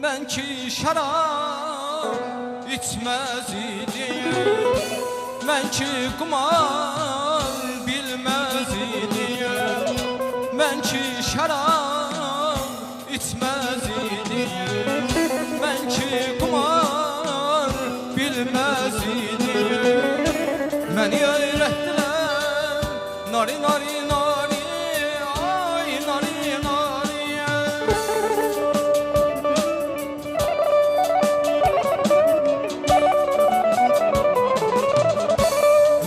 Ben ki şarap içmez idim, ben ki kumar bilmez idim, ben ki şarap içmez idim, ben ki kumar bilmez idim. Beni öğrettiler nari nari nari, ay nari nari.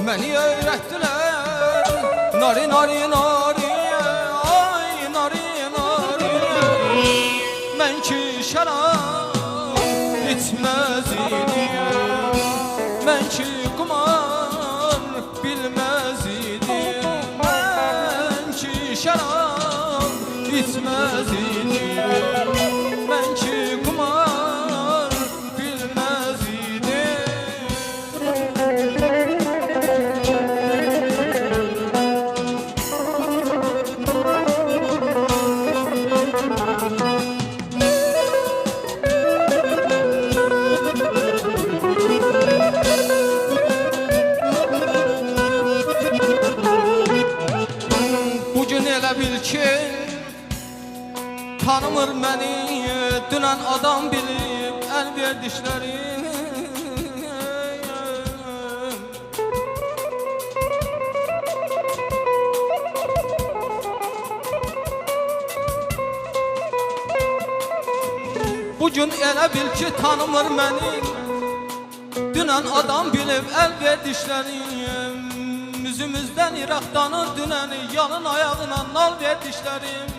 Beni öğrettiler nari nari nari, ay nari nari. Ben ki şarap içmez idim, ben ki kumar bilmez idim, ben ki şarap içmez idim, ben ki kumar bilmez idim. Bugün elə bil ki tanımır beni, dünən adam bilib el verdiklərim. Bugün elə bil ki tanımır beni, dünən adam bilib el verdiklərim. Yüzümüzden Irak'tanın düneni, yalın ayağına nal verdiklərim.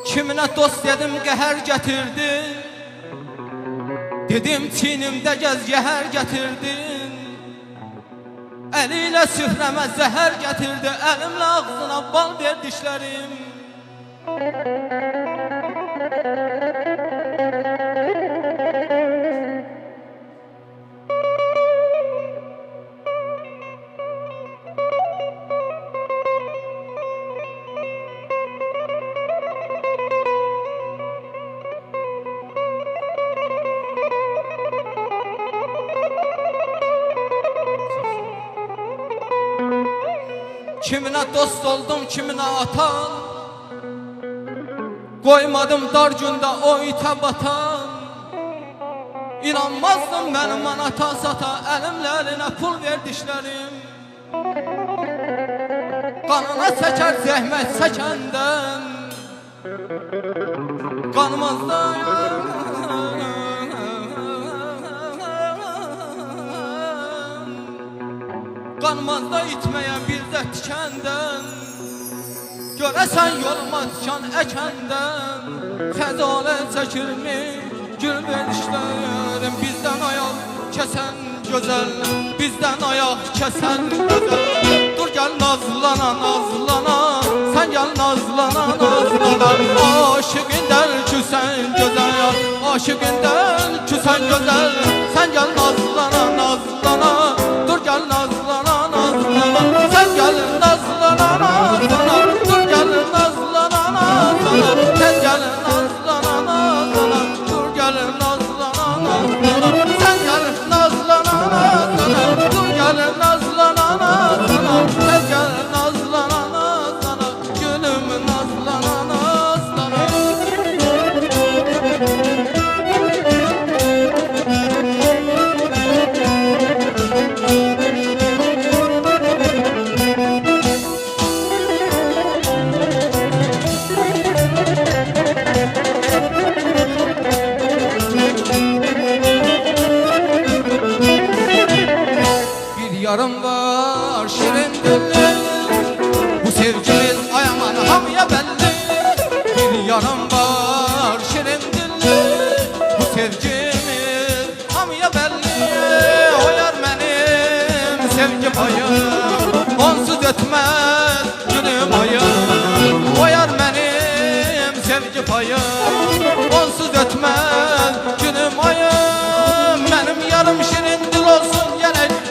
Kiminə dost dedim qəhər gətirdi, dedim çiynimdə gəz yəhər gətirdin. Əliyle sührəmə zəhər gətirdi, əlimlə ağzına bal verdiklərim. Kiminə dost oldum, kiminə ata, koymadım dar gündə o itə batan. İnanmazdım mənim manata sata, əlimlə əlinə pul verdiklərim. Qanına çəkər zəhmət çəkəndən, qanımızda qanmazda itməyə bir də tikəndən. Görəsən yoluma tikan əkəndən, xəcalət çəkirmiş gül verdiklərim. Bizdən ayaq kəsən gözəl, bizdən ayaq kəsən gözəl. Dur gəl nazlana nazlana, sən gəl nazlana nazlana. Aşıqından küsən gözəl, aşıqından küsən gözəl. Sən gəl nazlana nazlana, dur gəl nazlana nazlana. Sən gəl nazlana nazlana, dur gəl nazlana nazlana. Sən gəl nazlana nazlana, dur gəl nazlana nazlana. Sən gəl nazlana nazlana, dur gəl nazlana nazlana. Sən gəl nazlana nazlana, gülüm nazlana nazlana. Yarım var şirin dilli, bu sevgimiz ayaman hamıya belli. Bir yarım var şirin dilli, bu sevgimiz hamıya belli. O yar benim sevgi payım, onsuz ötmez günüm ayım. O yar benim sevgi payım, onsuz ötmez günüm ayım. Benim yarım şirin dil olsun,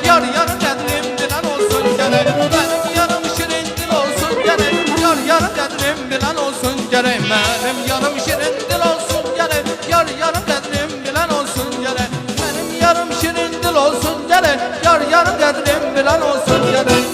yar yar kendimden olsun. gerek. Yar yarım qədrim bilən olsun gerek. Mənim yarım şirin dil olsun gerek. Yar yarım qədrim bilən olsun gerek. Mənim yarım şirin dil olsun gerek. Yar yarım qədrim bilən olsun gerek.